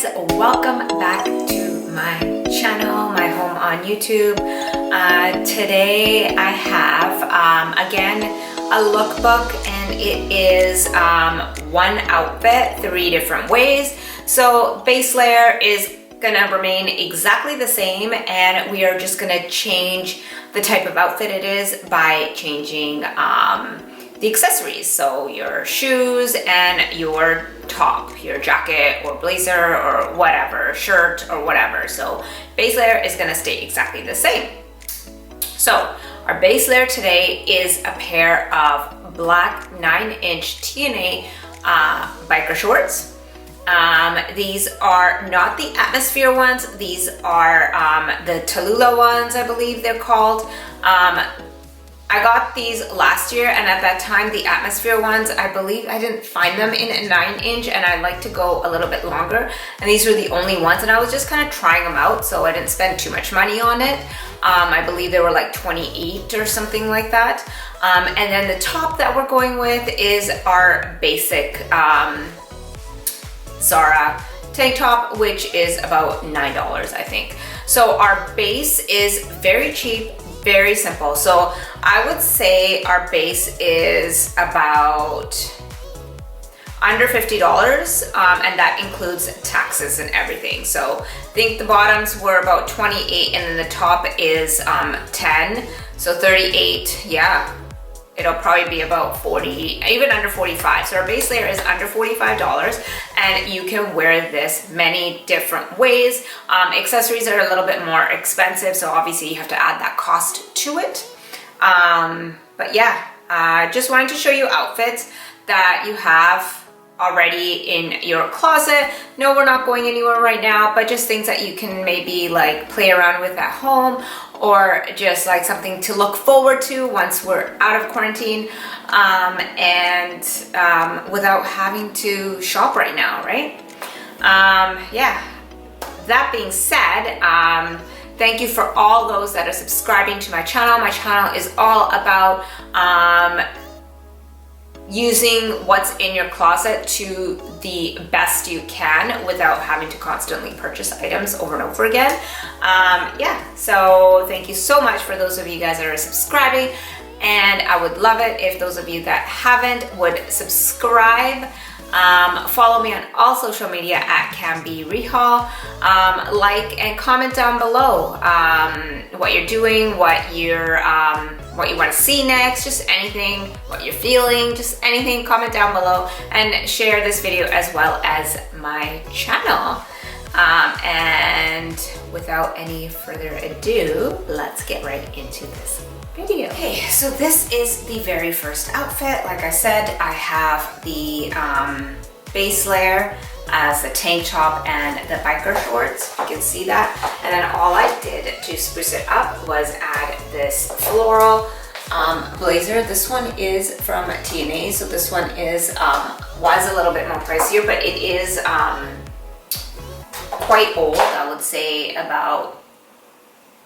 guys, welcome back to my channel, my home on YouTube. Today I have again a lookbook, and it is one outfit 3 different ways. So base layer is gonna remain exactly the same, and we are just gonna change the type of outfit it is by changing the accessories. So your shoes and your top, your jacket or blazer or whatever, shirt or whatever. So base layer is gonna stay exactly the same. So our base layer today is a pair of black 9-inch TNA biker shorts. These are not the atmosphere ones. These are the Tallulah ones, I believe they're called. I got these last year, and at that time the atmosphere ones, I believe I didn't find them in a 9-inch, and I like to go a little bit longer, and these were the only ones, and I was just kind of trying them out, so I didn't spend too much money on it. I believe they were like 28 or something like that. And then the top that we're going with is our basic Zara tank top, which is about $9, I think. So our base is very cheap, very simple. So I would say our base is about under $50, and that includes taxes and everything. So I think the bottoms were about 28, and then the top is 10, so 38. Yeah, it'll probably be about 40, even under 45. So our base layer is under $45, and you can wear this many different ways. Accessories are a little bit more expensive, so obviously you have to add that cost to it. But yeah, just wanted to show you outfits that you have already in your closet. No, we're not going anywhere right now, but just things that you can maybe like play around with at home, or just like something to look forward to once we're out of quarantine, and without having to shop right now, right? Yeah, that being said, thank you for all those that are subscribing to my channel. My channel is all about using what's in your closet to the best you can without having to constantly purchase items over and over again. Yeah, so thank you so much for those of you guys that are subscribing, and I would love it if those of you that haven't would subscribe. Follow me on all social media at CanBeRehaul. Like and comment down below what you're doing, what you want to see next, just anything, what you're feeling, just anything. Comment down below and share this video as well as my channel. And without any further ado, let's get right into this video. Okay, so this is the very first outfit. Like I said, I have the base layer as the tank top and the biker shorts. You can see that. And then all I did to spruce it up was add this floral blazer. This one is from TNA, so this one is was a little bit more pricier, but it is quite old. I would say about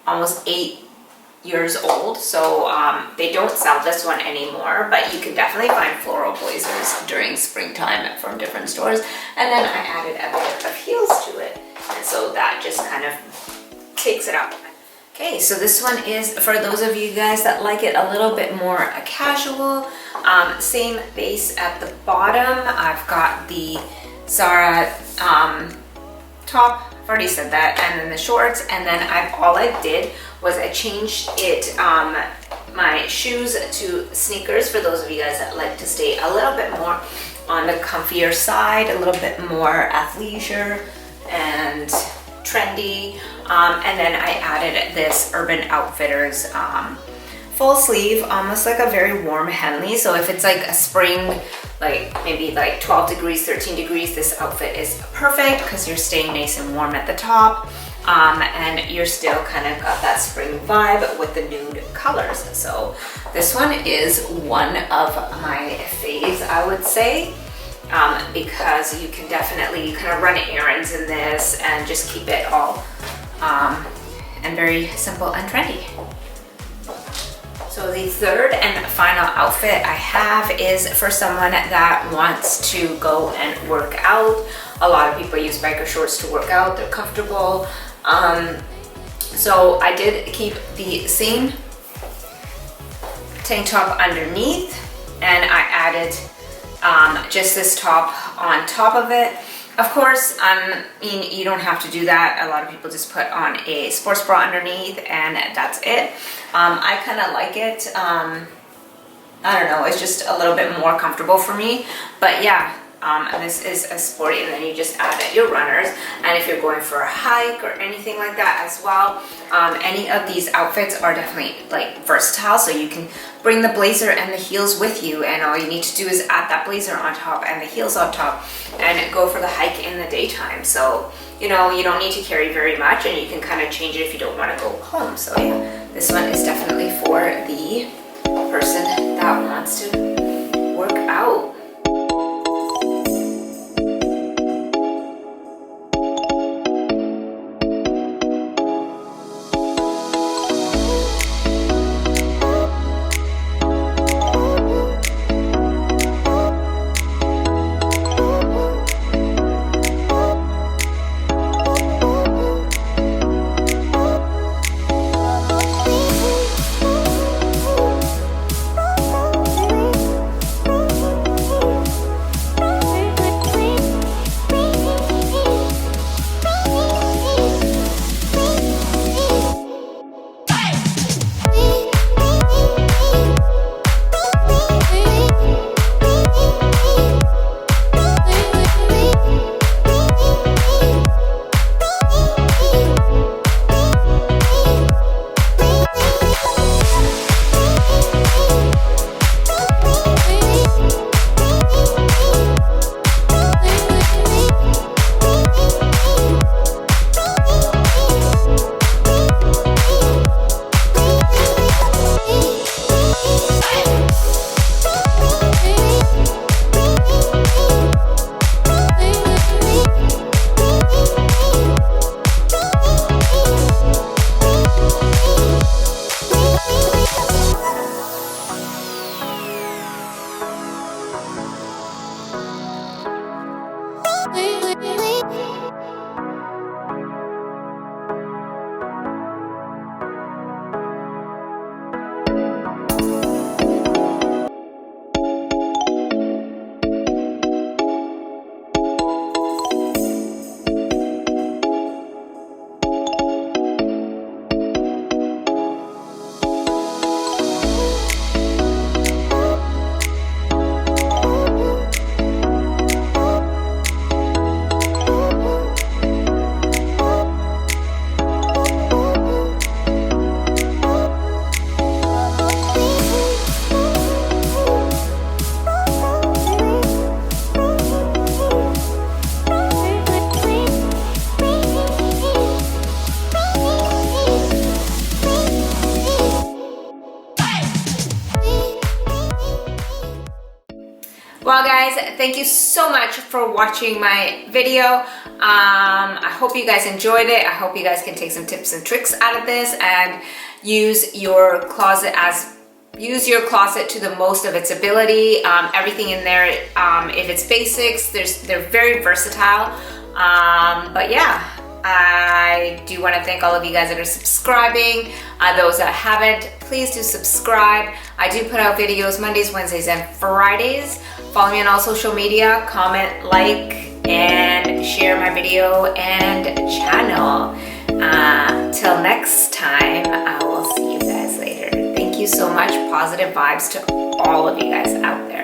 almost 8 years old, so they don't sell this one anymore, but you can definitely find floral blazers during springtime from different stores. And then I added a pair of heels to it, and so that just kind of takes it up. Okay, so this one is for those of you guys that like it a little bit more casual. Same base at the bottom. I've got the Zara top, I've already said that, and then the shorts, and then all I did was I changed it, my shoes to sneakers, for those of you guys that like to stay a little bit more on the comfier side, a little bit more athleisure and trendy. And then I added this Urban Outfitters full sleeve, almost like a very warm Henley. So if it's like a spring, like maybe like 12 degrees, 13 degrees, this outfit is perfect because you're staying nice and warm at the top. And you're still kind of got that spring vibe with the nude colors. So this one is one of my faves, I would say, because you can definitely kind of run errands in this and just keep it all and very simple and trendy. So the third and final outfit I have is for someone that wants to go and work out. A lot of people use biker shorts to work out. They're comfortable. So I did keep the same tank top underneath, and I added just this top on top of it. Of course, I mean, you don't have to do that. A lot of people just put on a sports bra underneath and that's it. I kind of like it. I don't know, it's just a little bit more comfortable for me. But yeah, this is a sporty, and then you just add your runners. And if you're going for a hike or anything like that as well, any of these outfits are definitely like versatile. So you can bring the blazer and the heels with you, and all you need to do is add that blazer on top and the heels on top and go for the hike in the daytime. So, you know, you don't need to carry very much, and you can kind of change it if you don't want to go home. So yeah, this one is definitely for the person that wants to work out. Well guys, thank you so much for watching my video. I hope you guys enjoyed it. I hope you guys can take some tips and tricks out of this and use your closet to the most of its ability. Everything in there, if it's basics, they're very versatile. But yeah, I do want to thank all of you guys that are subscribing. Those that haven't, please do subscribe. I do put out videos Mondays, Wednesdays, and Fridays. Follow me on all social media, comment, like, and share my video and channel. Till next time, I will see you guys later. Thank you so much. Positive vibes to all of you guys out there.